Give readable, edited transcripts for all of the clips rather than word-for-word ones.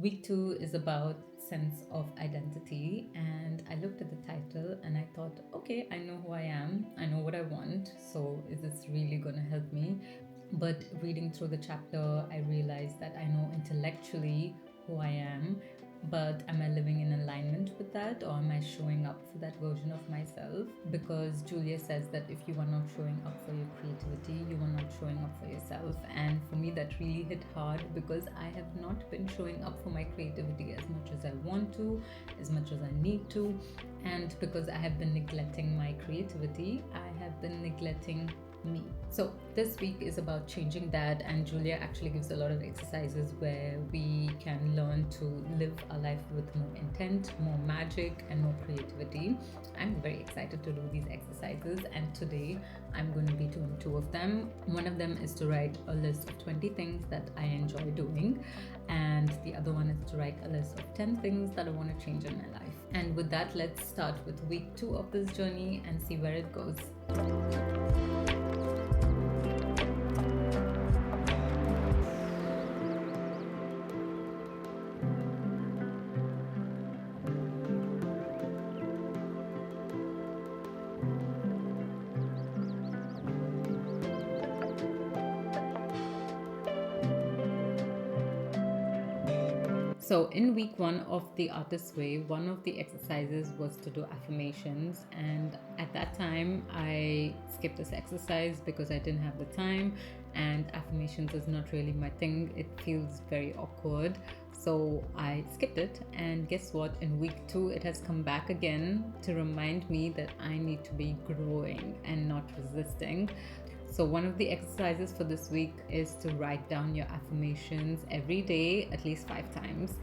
Week 2 is about sense of identity, and I looked at the title and I thought, okay, I know who I am, I know what I want, so is this really going to help me? But reading through the chapter, I realized that I know intellectually who I am, but am I living in alignment with that, or am I showing up for that version of myself? Because Julia says that if you are not showing up for your creativity, you are not showing up for yourself. And for me, that really hit hard because I have not been showing up for my creativity as much as I want to, as much as I need to. And because I have been neglecting my creativity, I have been neglecting me. So this week is about changing that, and Julia actually gives a lot of exercises where we can learn to live our life with more intent, more magic, and more creativity. I'm very excited to do these exercises, and today I'm going to be doing two of them. One of them is to write a list of 20 things that I enjoy doing, and the other one is to write a list of 10 things that I want to change in my life. And with that, let's start with week 2 of this journey and see where it goes. So, in week 1 of the Artist's Way, one of the exercises was to do affirmations. And at that time, I skipped this exercise because I didn't have the time. And affirmations is not really my thing, it feels very awkward. So, I skipped it. And guess what? In week 2, it has come back again to remind me that I need to be growing and not resisting. So, one of the exercises for this week is to write down your affirmations every day, at least 5 times.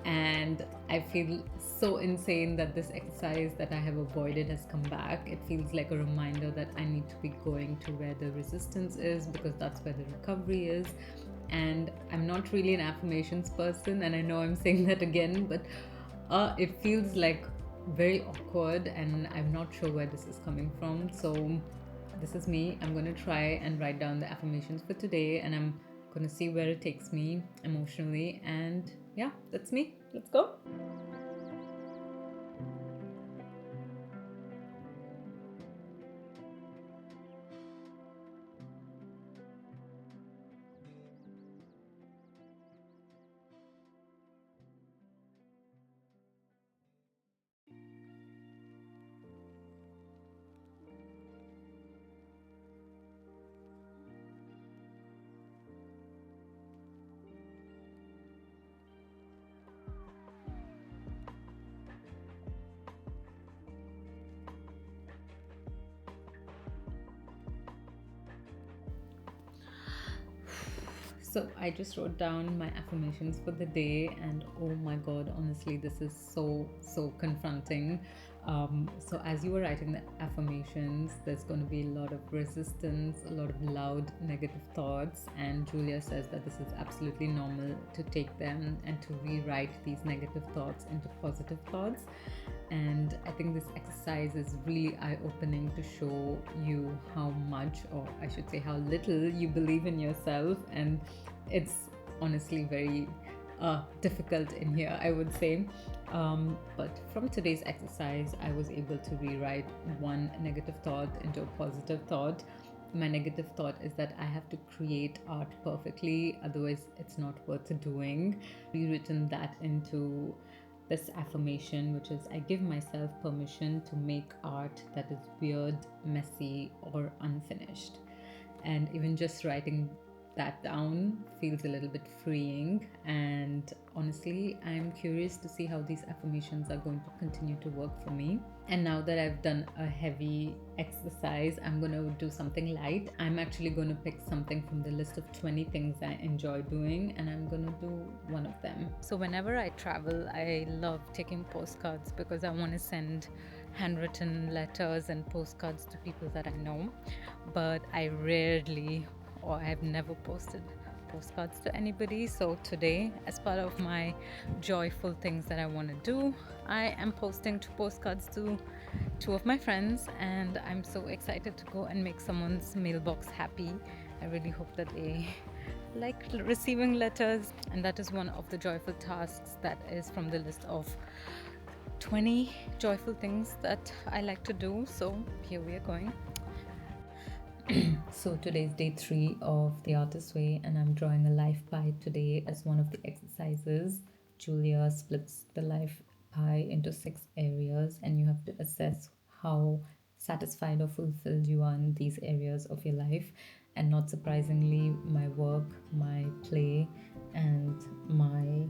And I feel so insane that this exercise that I have avoided has come back. It feels like a reminder that I need to be going to where the resistance is, because that's where the recovery is. And I'm not really an affirmations person, and I know I'm saying that again, but it feels like very awkward, and I'm not sure where this is coming from. So, this is me. I'm going to try and write down the affirmations for today, and I'm going to see where it takes me emotionally. And yeah, that's me. Let's go. So I just wrote down my affirmations for the day, and oh my god, honestly, this is so confronting. So as you were writing the affirmations, there's going to be a lot of resistance, a lot of loud negative thoughts, and Julia says that this is absolutely normal to take them and to rewrite these negative thoughts into positive thoughts. And I think this exercise is really eye-opening to show you how much, or I should say how little, you believe in yourself. And it's honestly very difficult in here, I would say. But from today's exercise, I was able to rewrite one negative thought into a positive thought. My negative thought is that I have to create art perfectly, otherwise it's not worth doing. Rewritten that into this affirmation, which is I give myself permission to make art that is weird, messy, or unfinished. And even just writing that down feels a little bit freeing. And honestly, I'm curious to see how these affirmations are going to continue to work for me. And now that I've done a heavy exercise, I'm going to do something light. I'm actually going to pick something from the list of 20 things I enjoy doing, and I'm going to do one of them. So, whenever I travel, I love taking postcards because I want to send handwritten letters and postcards to people that I know. But I rarely, or I've never posted postcards to anybody. So today, as part of my joyful things that I want to do, I am posting 2 postcards to 2 of my friends, and I'm so excited to go and make someone's mailbox happy. I really hope that they like receiving letters, and that is one of the joyful tasks that is from the list of 20 joyful things that I like to do. So here we are going. So today's day 3 of the Artist Way, and I'm drawing a life pie today as one of the exercises. Julia splits the life pie into 6 areas, and you have to assess how satisfied or fulfilled you are in these areas of your life. And not surprisingly, my work, my play, and my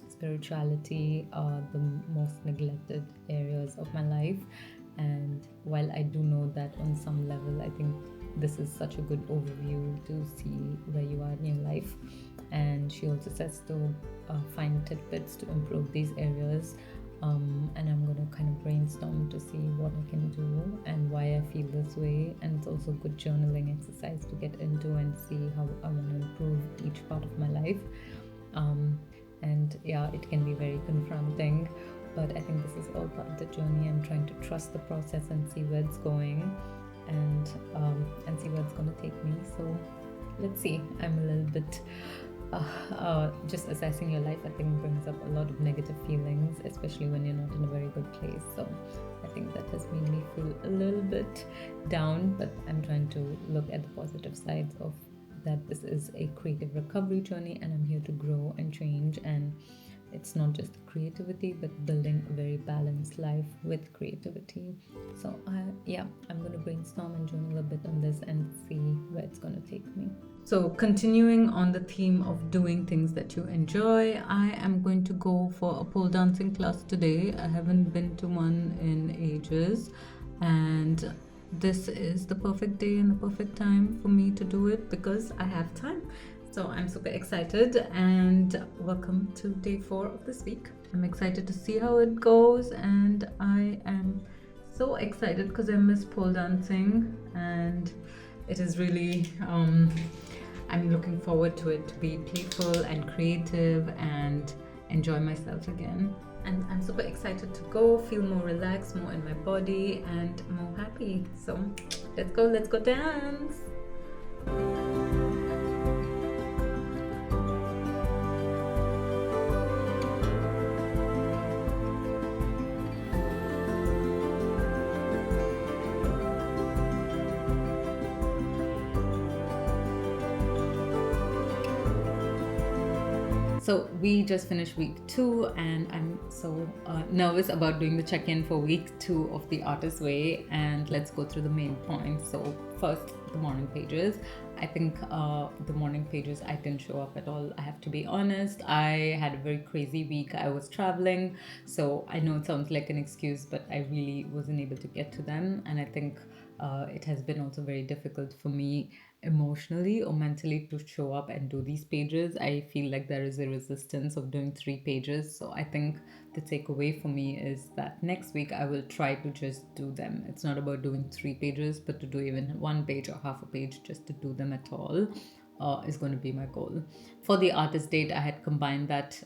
spirituality are the most neglected areas of my life. And while I do know that on some level, I think this is such a good overview to see where you are in your life. And she also says to find tidbits to improve these areas. And I'm going to kind of brainstorm to see what I can do and why I feel this way. And it's also a good journaling exercise to get into and see how I want to improve each part of my life. And yeah, it can be very confronting, but I think this is all part of the journey. I'm trying to trust the process and see where it's going, and see where it's going to take me. So let's see. I'm a little bit just assessing your life, I think, brings up a lot of negative feelings, especially when you're not in a very good place. So I think that has made me feel a little bit down, but I'm trying to look at the positive sides of that. This is a creative recovery journey, and I'm here to grow and change. And it's not just creativity, but building a very balanced life with creativity. So I'm going to brainstorm and journal a bit on this and see where it's going to take me. So continuing on the theme of doing things that you enjoy, I am going to go for a pole dancing class today. I haven't been to one in ages, and this is the perfect day and the perfect time for me to do it because I have time. So I'm super excited, and welcome to day 4 of this week. I'm excited to see how it goes, and I am so excited because I miss pole dancing, and it is really I'm looking forward to it, to be playful and creative and enjoy myself again. And I'm super excited to go, feel more relaxed, more in my body, and more happy. So let's go dance. So we just finished week 2, and I'm so nervous about doing the check-in for week 2 of the Artist Way. And let's go through the main points. So first, the morning pages. I think the morning pages, I didn't show up at all. I have to be honest. I had a very crazy week. I was traveling, so I know it sounds like an excuse, but I really wasn't able to get to them. And I think it has been also very difficult for me emotionally or mentally to show up and do these pages. I feel like there is a resistance of doing 3 pages. So I think the takeaway for me is that next week I will try to just do them. It's not about doing 3 pages, but to do even 1 page or half a page, just to do them at all. Is going to be my goal. For the artist date, I had combined that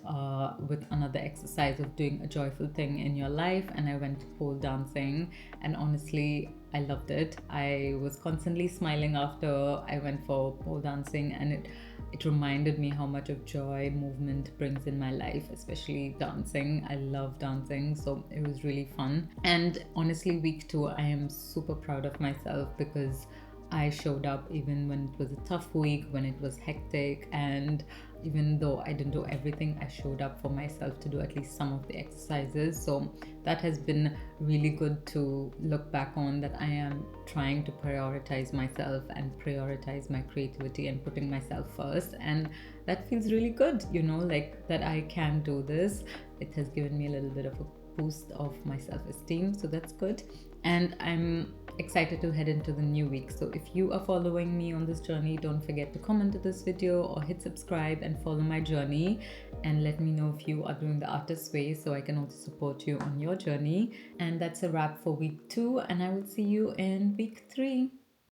with another exercise of doing a joyful thing in your life, and I went to pole dancing, and honestly, I loved it. I was constantly smiling after I went for pole dancing, and it reminded me how much of joy movement brings in my life, especially dancing. I love dancing, so it was really fun. And honestly, week 2, I am super proud of myself because I showed up even when it was a tough week, when it was hectic, and even though I didn't do everything, I showed up for myself to do at least some of the exercises. So that has been really good to look back on, that I am trying to prioritize myself and prioritize my creativity and putting myself first. And that feels really good, like that I can do this. It has given me a little bit of a boost of my self-esteem, so that's good. And I'm excited to head into the new week. So if you are following me on this journey, don't forget to comment to this video or hit subscribe and follow my journey, and let me know if you are doing the Artist Way so I can also support you on your journey. And that's a wrap for week 2, and I will see you in week 3.